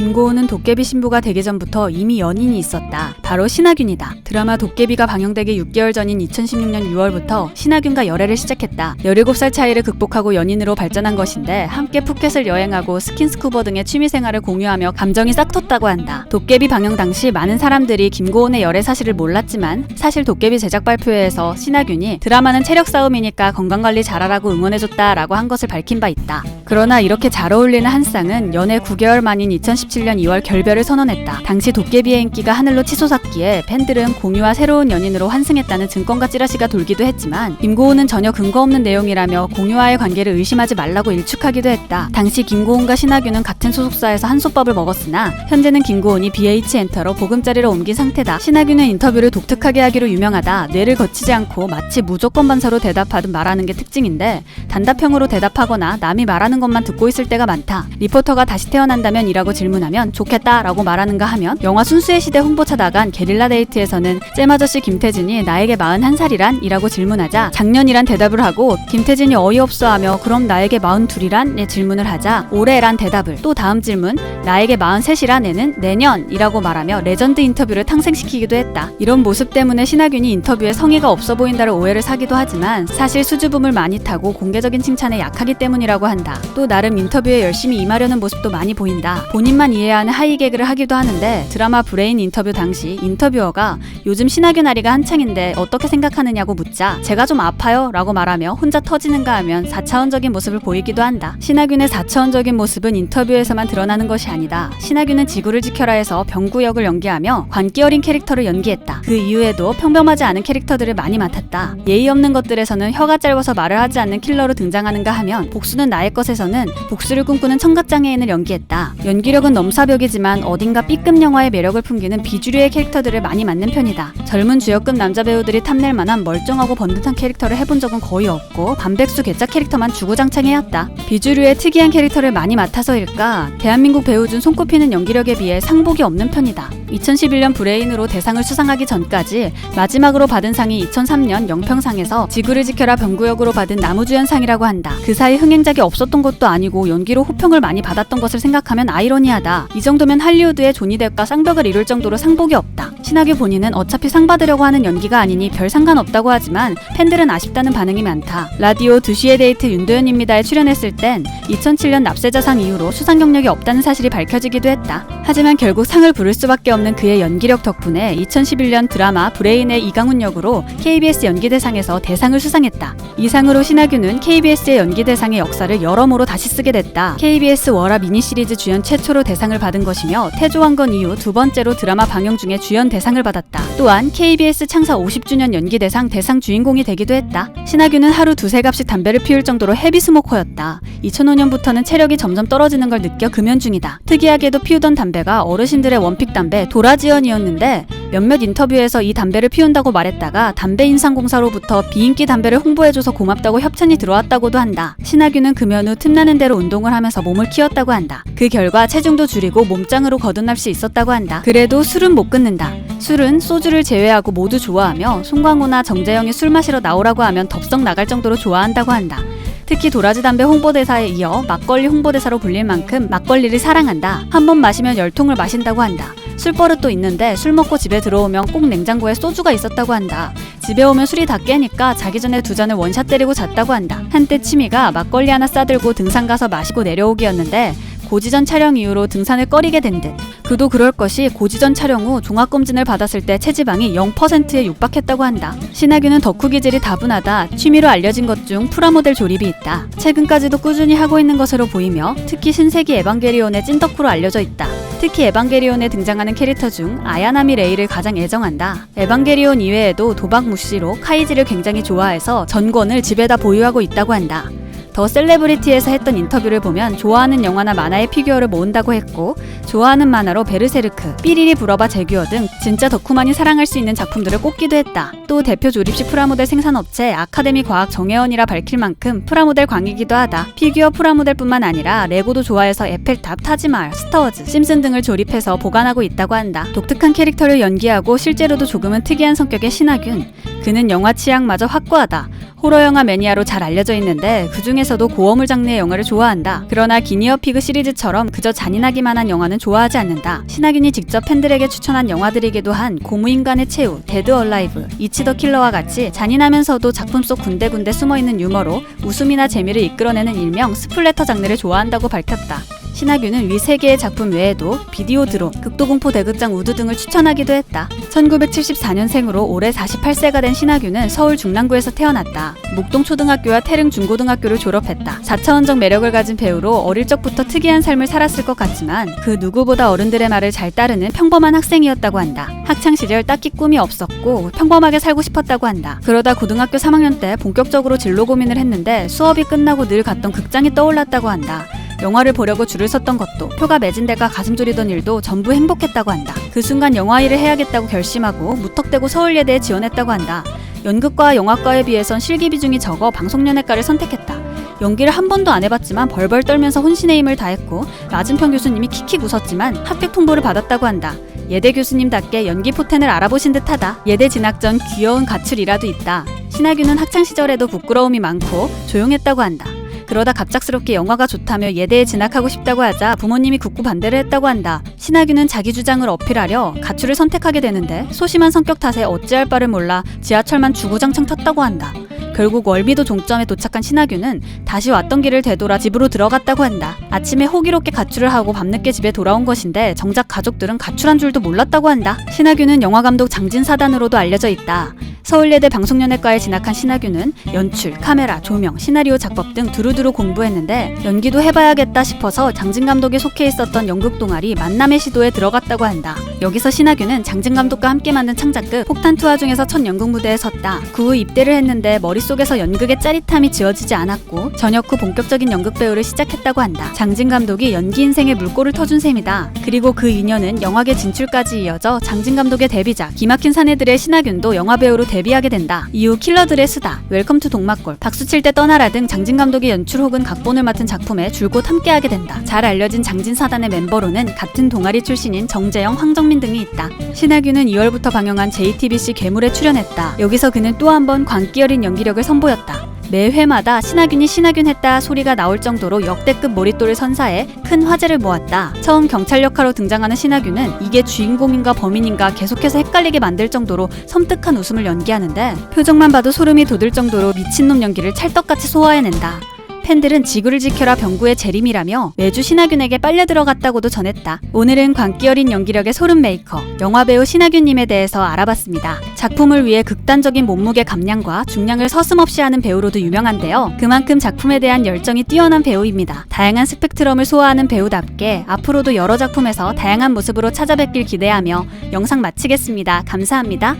김고은은 도깨비 신부가 되기 전부터 이미 연인이 있었다. 바로 신하균이다. 드라마 도깨비가 방영되기 6개월 전인 2016년 6월부터 신하균과 열애를 시작했다. 17살 차이를 극복하고 연인으로 발전한 것인데 함께 푸켓을 여행하고 스킨스쿠버 등의 취미생활을 공유하며 감정이 싹 텄다고 한다. 도깨비 방영 당시 많은 사람들이 김고은의 열애 사실을 몰랐지만 사실 도깨비 제작 발표회에서 신하균이 드라마는 체력 싸움이니까 건강관리 잘하라고 응원해줬다 라고 한 것을 밝힌 바 있다. 그러나 이렇게 잘 어울리는 한 쌍은 연애 9개월 만인 2017년 2월 결별을 선언했다. 당시 도깨비의 인기가 하늘로 치솟았기에 팬들은 공유와 새로운 연인으로 환승했다는 증권가 찌라시가 돌기도 했지만 김고은은 전혀 근거 없는 내용이라며 공유와의 관계를 의심하지 말라고 일축하기도 했다. 당시 김고은과 신하균은 같은 소속사에서 한솥밥을 먹었으나 현재는 김고은이 BH엔터로 보금자리로 옮긴 상태다. 신하균은 인터뷰를 독특하게 하기로 유명하다. 뇌를 거치지 않고 마치 무조건 반사로 대답하듯 말하는 게 특징인데 단답형으로 대답하거나 남이 말하는 것만 듣고 있을 때가 많다. 리포터가 다시 태어난다면 이라고 질문하면 좋겠다 라고 말하는가 하면 영화 순수의 시대 홍보차 나간 게릴라 데이트에서는 잼아저씨 김태진이 나에게 41살이란? 이라고 질문하자 작년이란 대답을 하고 김태진이 어이없어하며 그럼 나에게 42이란? 에 질문을 하자 올해란 대답을 또 다음 질문 나에게 43이란 애는 내년! 이라고 말하며 레전드 인터뷰를 탄생시키기도 했다. 이런 모습 때문에 신하균이 인터뷰에 성의가 없어 보인다를 오해를 사기도 하지만 사실 수줍음을 많이 타고 공개적인 칭찬에 약하기 때문이라고 한다. 또 나름 인터뷰에 열심히 임하려는 모습도 많이 보인다. 본인만 이해하는 하이 개그를 하기도 하는데 드라마 브레인 인터뷰 당시 인터뷰어가 요즘 신하균 아리가 한창인데 어떻게 생각하느냐고 묻자 제가 좀 아파요 라고 말하며 혼자 터지는가 하면 4차원적인 모습을 보이기도 한다. 신하균의 4차원적인 모습은 인터뷰에서만 드러나는 것이 아니다. 신하균은 지구를 지켜라 해서 병구 역을 연기하며 관기 어린 캐릭터를 연기했다. 그 이후에도 평범하지 않은 캐릭터들을 많이 맡았다. 예의 없는 것들에서는 혀가 짧아서 말을 하지 않는 킬러로 등장하는가 하면 복수는 나의 것에서는 복수를 꿈꾸는 청각장애인을 연기했다. 연기력은 넘사벽이지만 어딘가 B급 영화의 매력을 풍기는 비주류의 캐릭터들을 많이 맡는 편이다. 젊은 주역급 남자 배우들이 탐낼 만한 멀쩡하고 번듯한 캐릭터를 해본 적은 거의 없고 반백수 괴짜 캐릭터만 주구장창 해왔다. 비주류의 특이한 캐릭터를 많이 맡아서일까 대한민국 배우 중 손꼽히는 연기력에 비해 상복이 없는 편이다. 2011년 브레인으로 대상을 수상하기 전까지 마지막으로 받은 상이 2003년 영평상에서 지구를 지켜라 병구역으로 받은 나무주연상이라고 한다. 그 사이 흥행작이 없었던 것도 아니고 연기로 호평을 많이 받았던 것을 생각하면 아이러니하다. 이 정도면 할리우드의 조니뎁과 쌍벽을 이룰 정도로 상복이 없다. 신하균 본인은 어차피 상 받으려고 하는 연기가 아니니 별 상관없다고 하지만 팬들은 아쉽다는 반응이 많다. 라디오 2시의 데이트 윤도현입니다에 출연했을 땐 2007년 납세자상 이후로 수상 경력이 없다는 사실이 밝혀지기도 했다. 하지만 결국 상을 부를 수밖에 없는 그의 연기력 덕분에 2011년 드라마 브레인의 이강훈 역으로 KBS 연기대상에서 대상을 수상했다. 이 상으로 신하균은 KBS의 연기대상의 역사를 여러모로 다시 쓰게 됐다. KBS 월화 미니시리즈 주연 최초로 대상을 받은 것이며 태조왕건 이후 두 번째로 드라마 방영 중에 주연 대상을 받았다. 또한 KBS 창사 50주년 연기대상 대상 주인공이 되기도 했다. 신하균은 하루 두세 갑씩 담배를 피울 정도로 헤비 스모커였다. 2005년부터는 체력이 점점 떨어지는 걸 느껴 금연 중이다. 특이하게도 피우던 담배가 어르신들의 원픽 담배 도라지연이었는데 몇몇 인터뷰에서 이 담배를 피운다고 말했다가 담배인상공사로부터 비인기 담배를 홍보해줘서 고맙다고 협찬이 들어왔다고도 한다. 신하균은 금연 후 틈나는 대로 운동을 하면서 몸을 키웠다고 한다. 그 결과 체중도 줄이고 몸짱으로 거듭날 수 있었다고 한다. 그래도 술은 못 끊는다. 술은 소주를 제외하고 모두 좋아하며 송강호나 정재영이 술 마시러 나오라고 하면 덥석 나갈 정도로 좋아한다고 한다. 특히 도라지 담배 홍보대사에 이어 막걸리 홍보대사로 불릴 만큼 막걸리를 사랑한다. 한 번 마시면 10통을 마신다고 한다. 술버릇도 있는데 술 먹고 집에 들어오면 꼭 냉장고에 소주가 있었다고 한다. 집에 오면 술이 다 깨니까 자기 전에 2잔을 원샷 때리고 잤다고 한다. 한때 취미가 막걸리 하나 싸들고 등산 가서 마시고 내려오기였는데 고지전 촬영 이후로 등산을 꺼리게 된 듯. 그도 그럴 것이 고지전 촬영 후 종합검진을 받았을 때 체지방이 0%에 육박했다고 한다. 신하균은 덕후 기질이 다분하다. 취미로 알려진 것 중 프라모델 조립이 있다. 최근까지도 꾸준히 하고 있는 것으로 보이며 특히 신세기 에반게리온의 찐덕후로 알려져 있다. 특히 에반게리온에 등장하는 캐릭터 중 아야나미 레이를 가장 애정한다. 에반게리온 이외에도 도박 무시로 카이지를 굉장히 좋아해서 전권을 집에다 보유하고 있다고 한다. 더 셀레브리티에서 했던 인터뷰를 보면 좋아하는 영화나 만화의 피규어를 모은다고 했고 좋아하는 만화로 베르세르크, 삐리리 불어봐 제규어 등 진짜 덕후만이 사랑할 수 있는 작품들을 꼽기도 했다. 또 대표 조립식 프라모델 생산업체 아카데미 과학 정혜원이라 밝힐 만큼 프라모델 광이기도 하다. 피규어 프라모델뿐만 아니라 레고도 좋아해서 에펠탑, 타지마할, 스타워즈, 심슨 등을 조립해서 보관하고 있다고 한다. 독특한 캐릭터를 연기하고 실제로도 조금은 특이한 성격의 신하균. 그는 영화 취향마저 확고하다. 호러 영화 매니아로 잘 알려져 있는데 그 중에서도 고어물 장르의 영화를 좋아한다. 그러나 기니어 피그 시리즈처럼 그저 잔인하기만 한 영화는 좋아하지 않는다. 신하균이 직접 팬들에게 추천한 영화들이기도 한 고무인간의 최후, 데드 얼라이브, 이치 더 킬러와 같이 잔인하면서도 작품 속 군데군데 숨어있는 유머로 웃음이나 재미를 이끌어내는 일명 스플래터 장르를 좋아한다고 밝혔다. 신하균은 위 3개의 작품 외에도 비디오 드론, 극도공포 대극장 우드 등을 추천하기도 했다. 1974년생으로 올해 48세가 된 신하균은 서울 중랑구에서 태어났다. 목동초등학교와 태릉중고등학교를 졸업했다. 4차원적 매력을 가진 배우로 어릴 적부터 특이한 삶을 살았을 것 같지만 그 누구보다 어른들의 말을 잘 따르는 평범한 학생이었다고 한다. 학창시절 딱히 꿈이 없었고 평범하게 살고 싶었다고 한다. 그러다 고등학교 3학년 때 본격적으로 진로 고민을 했는데 수업이 끝나고 늘 갔던 극장이 떠올랐다고 한다. 영화를 보려고 줄을 섰던 것도, 표가 매진될까 가슴 졸이던 일도 전부 행복했다고 한다. 그 순간 영화 일을 해야겠다고 결심하고 무턱대고 서울예대에 지원했다고 한다. 연극과와 영화과에 비해선 실기 비중이 적어 방송연예과를 선택했다. 연기를 한 번도 안 해봤지만 벌벌 떨면서 혼신의 힘을 다했고 맞은편 교수님이 킥킥 웃었지만 합격 통보를 받았다고 한다. 예대 교수님답게 연기 포텐을 알아보신 듯하다. 예대 진학 전 귀여운 가출이라도 있다. 신하균은 학창시절에도 부끄러움이 많고 조용했다고 한다. 그러다 갑작스럽게 영화가 좋다며 예대에 진학하고 싶다고 하자 부모님이 굳고 반대를 했다고 한다. 신하균은 자기 주장을 어필하려 가출을 선택하게 되는데 소심한 성격 탓에 어찌할 바를 몰라 지하철만 주구장창 탔다고 한다. 결국 월미도 종점에 도착한 신하균은 다시 왔던 길을 되돌아 집으로 들어갔다고 한다. 아침에 호기롭게 가출을 하고 밤늦게 집에 돌아온 것인데 정작 가족들은 가출한 줄도 몰랐다고 한다. 신하균은 영화감독 장진사단으로도 알려져 있다. 서울예대 방송연예과에 진학한 신하균은 연출, 카메라, 조명, 시나리오 작법 등 두루두루 공부했는데 연기도 해봐야겠다 싶어서 장진 감독이 속해 있었던 연극 동아리 만남의 시도에 들어갔다고 한다. 여기서 신하균은 장진 감독과 함께 만든 창작극 폭탄 투하 중에서 첫 연극 무대에 섰다. 그 후 입대를 했는데 머릿속에서 연극의 짜릿함이 지워지지 않았고 전역 후 본격적인 연극 배우를 시작했다고 한다. 장진 감독이 연기 인생에 물꼬를 터준 셈이다. 그리고 그 인연은 영화계 진출까지 이어져 장진 감독의 데뷔작 기막힌 사내들의 신하균도 영화배우로 데뷔하게 된다. 이후 킬러들의 수다, 웰컴 투 동막골, 박수 칠 때 떠나라 등 장진 감독이 연출 혹은 각본을 맡은 작품에 줄곧 함께하게 된다. 잘 알려진 장진사단의 멤버로는 같은 동아리 출신인 정재영, 황정민 등이 있다. 신하균은 2월부터 방영한 JTBC 괴물에 출연했다. 여기서 그는 또 한 번 광기 어린 연기력을 선보였다. 매 회마다 신하균이 신하균 했다 소리가 나올 정도로 역대급 몰입도를 선사해 큰 화제를 모았다. 처음 경찰 역할로 등장하는 신하균은 이게 주인공인가 범인인가 계속해서 헷갈리게 만들 정도로 섬뜩한 웃음을 연기하는데 표정만 봐도 소름이 돋을 정도로 미친놈 연기를 찰떡같이 소화해낸다. 팬들은 지구를 지켜라 병구의 재림이라며 매주 신하균에게 빨려 들어갔다고도 전했다. 오늘은 광기 어린 연기력의 소름 메이커, 영화배우 신하균님에 대해서 알아봤습니다. 작품을 위해 극단적인 몸무게 감량과 중량을 서슴없이 하는 배우로도 유명한데요. 그만큼 작품에 대한 열정이 뛰어난 배우입니다. 다양한 스펙트럼을 소화하는 배우답게 앞으로도 여러 작품에서 다양한 모습으로 찾아뵙길 기대하며 영상 마치겠습니다. 감사합니다.